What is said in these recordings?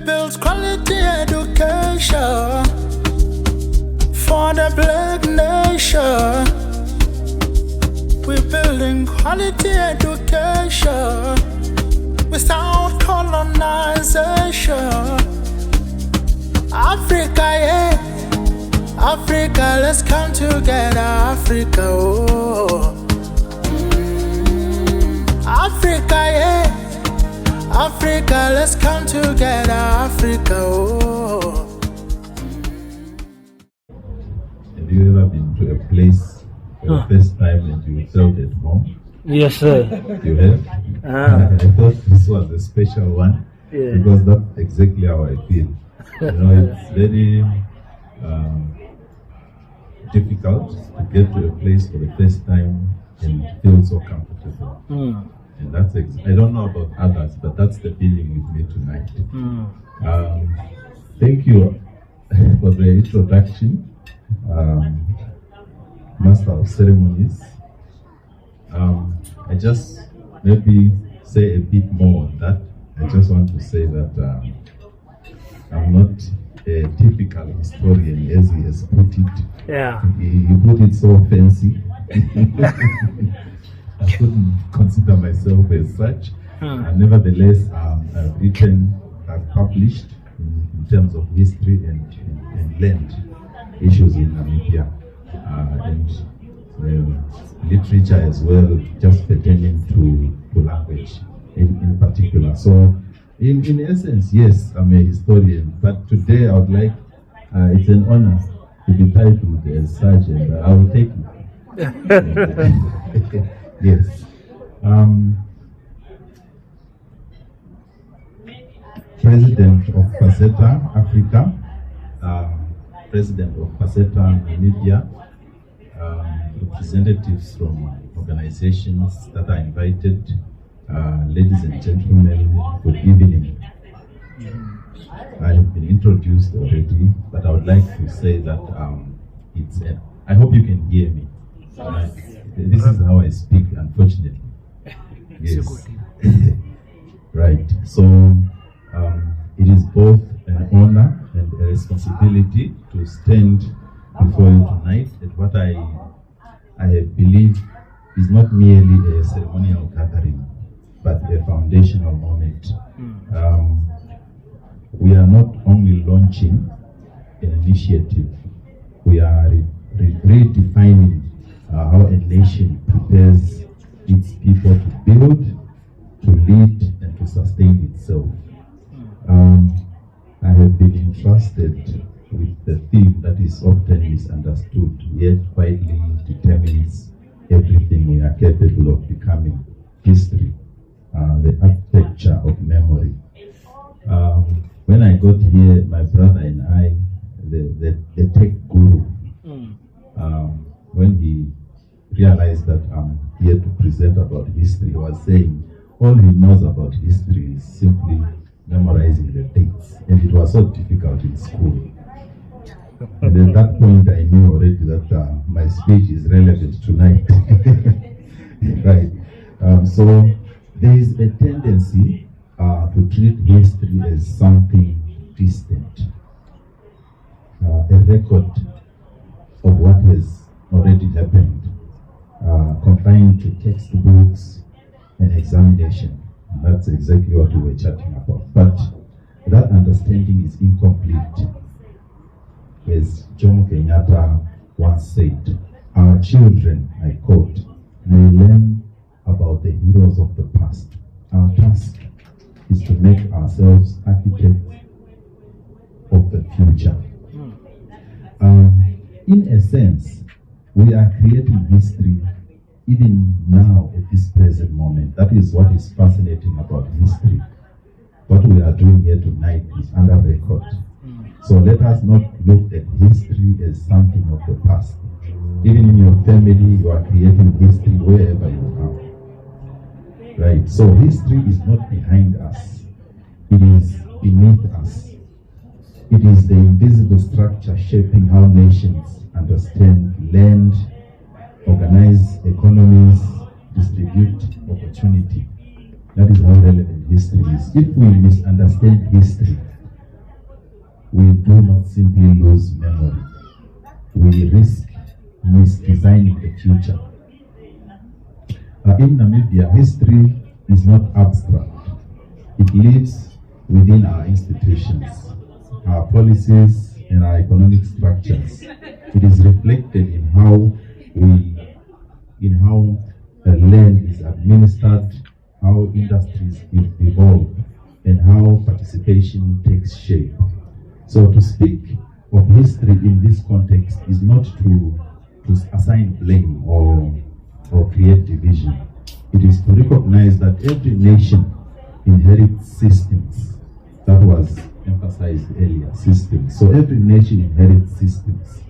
build quality education for the black nation. We're building quality education without colonization. Africa, yeah, Africa, let's come together, Africa, oh. Africa, yeah, Africa, let's come together, Africa, oh. Have you ever been to a place for the first time and you felt at home? Yes, sir. You have? I thought this was a special one, Yeah. because that's exactly how I feel. You know, it's very difficult to get to a place for the first time and feel so comfortable. And that's I don't know about others, but that's the feeling with me tonight. Thank you for the introduction, Master of Ceremonies. I just maybe say a bit more on that. I just want to say that I'm not a typical historian, as he has put it. Yeah. He put it so fancy. I couldn't consider myself as such. Nevertheless, I've written, I've published in terms of history and land issues in Namibia, and literature as well, just pertaining to language in particular. So, in essence, yes, I'm a historian, but today I would like, it's an honor to be titled as such, and I will take it. Yes. President of PASETA Africa, President of PASETA Namibia, representatives from organizations that are invited, ladies and gentlemen, good evening. I have been introduced already, but I would like to say that I hope you can hear me. This is how I speak, unfortunately. Yes. Right. So it is both an honor and a responsibility to stand before you tonight at what I believe is not merely a ceremonial gathering, but a foundational moment. We are not only launching an initiative, we are redefining how a nation prepares its people to build, to lead, and to sustain itself. I have been entrusted with the theme that is often misunderstood, yet quietly determines everything we are capable of becoming: history, the architecture of memory. When I got here, my brother and I, the tech guru, when he realized that I'm here to present about history, he was saying all he knows about history is simply memorizing the dates, and it was so difficult in school. And at that point, I knew already that my speech is relevant tonight. Right. So there is a tendency to treat history as something distant, a record of what has already happened, confined to textbooks and examination. And that's exactly what we were chatting about. But that understanding is incomplete. As Jomo Kenyatta once said, our children, I quote, may learn about the heroes of the past. Our task is to make ourselves architects of the future. In a sense, we are creating history even now at this present moment. That is what is fascinating about history. What we are doing here tonight is under record. So let us not look at history as something of the past. Even in your family, you are creating history wherever you are. Right? So history is not behind us. It is beneath us. It is the invisible structure shaping how nations understand land, organize economies, distribute opportunity. That is how relevant history is. If we misunderstand history, we do not simply lose memory. We risk misdesigning the future. In Namibia, history is not abstract. It lives within our institutions, our policies, and our economic structures. It is reflected in how land is administered, how industries evolve, and how participation takes shape. So to speak of history in this context is not to assign blame or create division. It is to recognize that every nation inherits systems. That was emphasized earlier, systems. So every nation inherits systems.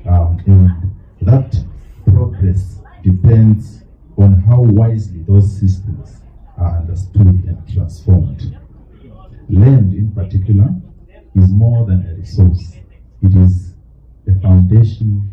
And that progress depends on how wisely those systems are understood and transformed. Land, in particular, is more than a resource. It is a foundation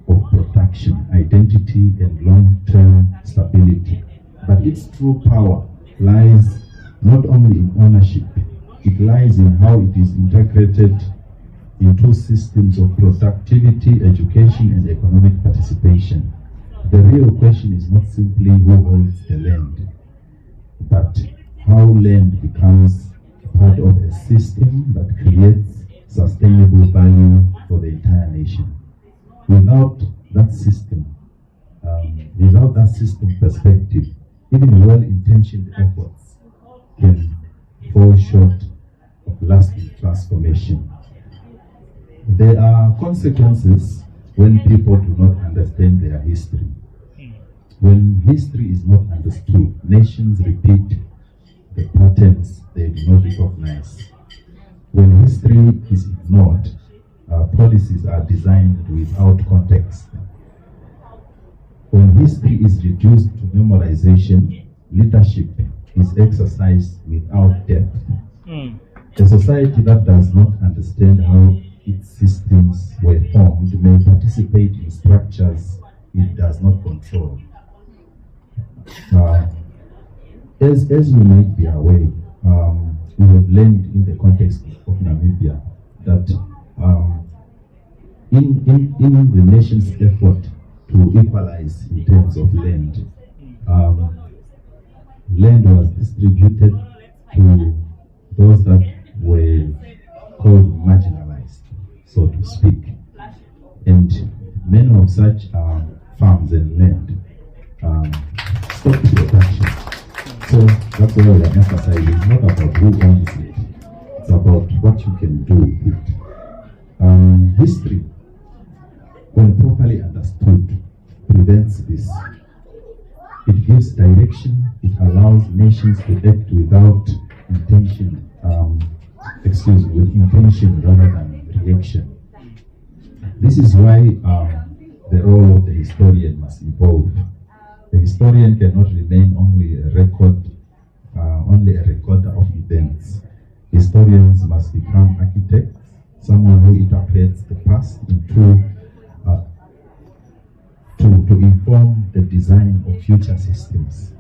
of protection, identity, and long-term stability. But its true power lies not only in ownership, it lies in how it is integrated into systems of productivity, education, and economic participation. The real question is not simply who owns the land, but how land becomes part of a system that creates sustainable value for the entire nation. Without that system perspective, even well-intentioned efforts can fall short of lasting transformation. There are consequences when people do not understand their history. When history is not understood, nations repeat the patterns they do not recognize. When history is ignored, policies are designed without context. When history is reduced to memorization, leadership is exercised without depth. A society that does not understand how its systems were formed may participate in structures it does not control. As you might be aware, we have learned in the context of Namibia that in the nation's effort to equalize in terms of land, land was distributed to those that were called marginalized, so to speak. And many of such farms and land stopped production. So that's why we are emphasizing, it's not about who owns it, it's about what you can do with it. History, when properly understood, prevents this. It gives direction, it allows nations to act without intention, with intention rather than reaction. This is why the role of the historian must evolve. The historian cannot remain only a recorder of events. Historians must become architects, someone who interprets the past to inform the design of future systems.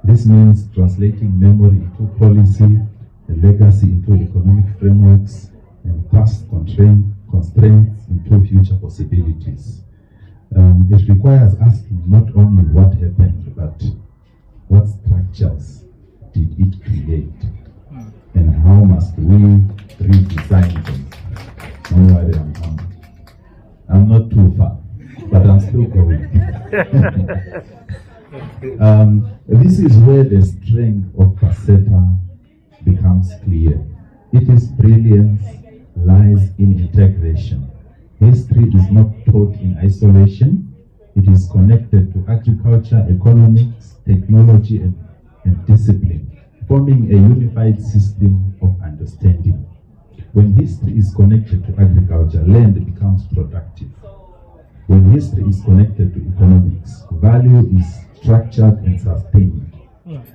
This means translating memory into policy, and legacy into economic frameworks, and past constraints into future possibilities. It requires asking not only what happened, but what structures did it create, and how must we redesign them. Don't worry, I'm not too far, but I'm still going. This is where the strength of PASETA becomes clear. Its brilliance lies in integration. History is not taught in isolation. It is connected to agriculture, economics, technology, and discipline, forming a unified system of understanding. When history is connected to agriculture, land becomes productive. When history is connected to economics, value is structured and sustained.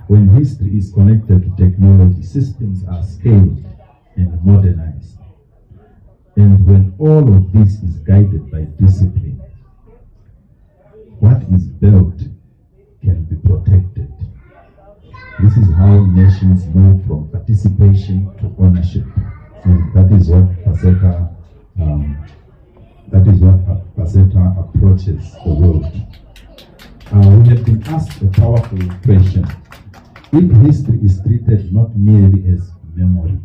When history is connected to technology, systems are scaled and modernized. And when all of this is guided by discipline, what is built can be protected. This is how nations move from participation to ownership. And that is what PASETA, that is what PASETA approaches the world. We have been asked a powerful question. If history is treated not merely as memory,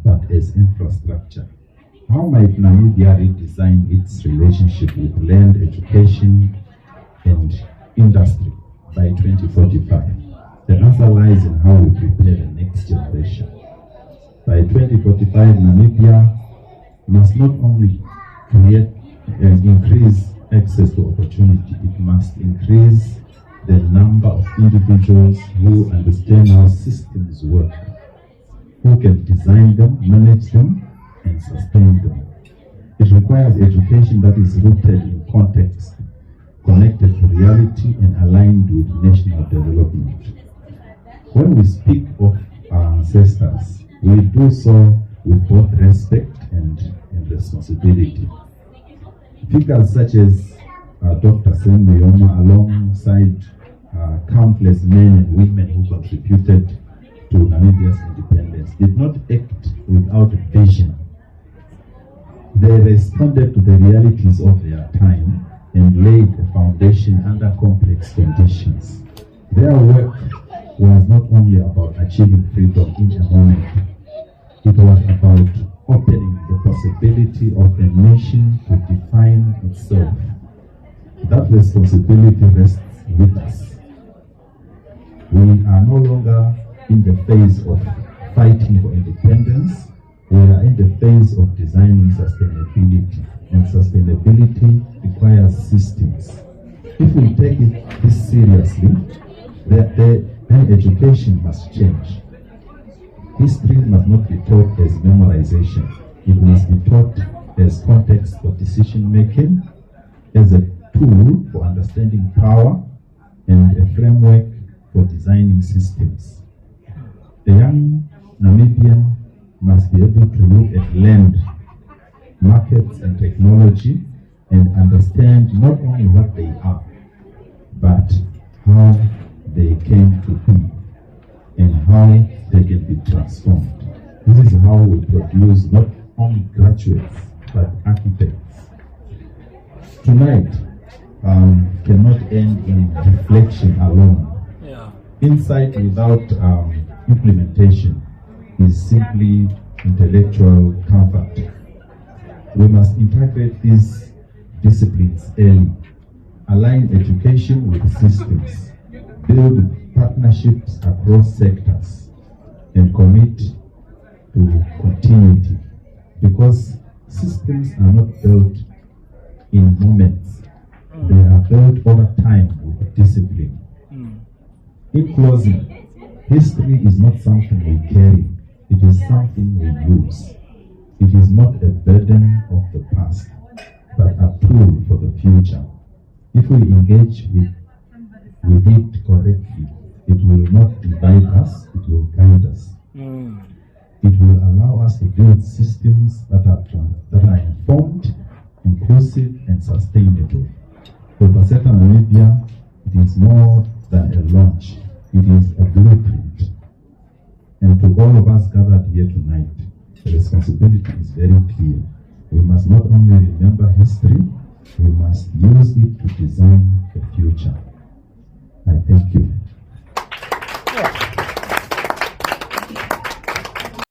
but as infrastructure, how might Namibia redesign its relationship with land, education, and industry by 2045? The answer lies in how we prepare the next generation. By 2045, Namibia must not only create and increase access to opportunity, it must increase the number of individuals who understand how systems work, who can design them, manage them, and sustain them. It requires education that is rooted in context, connected to reality, and aligned with national development. When we speak of our ancestors, we do so with both respect and responsibility. Figures such as Dr. Sam Muyoma, alongside countless men and women who contributed to Namibia's independence, did not act without vision. They responded to the realities of their time and laid a foundation under complex conditions. Their work was not only about achieving freedom in a moment, it was about opening the possibility of a nation to define itself. That responsibility rests with us. We are no longer in the phase of fighting for independence. We are in the phase of designing sustainability, and sustainability requires systems. If we take this seriously, then education must change. History must not be taught as memorization. It must be taught as context for decision making, as a tool for understanding power, and a framework for designing systems. The young Namibian must be able to look at land, markets, and technology and understand not only what they are, but how they came to be and how they can be transformed. This is how we produce not only graduates, but architects. Tonight cannot end in reflection alone. Insight without implementation is simply intellectual comfort. We must integrate these disciplines early, align education with systems, build partnerships across sectors, and commit to continuity, because systems are not built in moments. They are built over time with discipline. In closing, history is not something we carry, it is something we use. It is not a burden of the past, but a tool for the future. If we engage with it correctly, it will not divide us, it will guide us. It will allow us to build systems that are informed, inclusive, and sustainable. For PASETA Namibia, it is more than a launch, it is a blueprint. And to all of us gathered here tonight, the responsibility is very clear. We must not only remember history, we must use it to design the future. I thank you.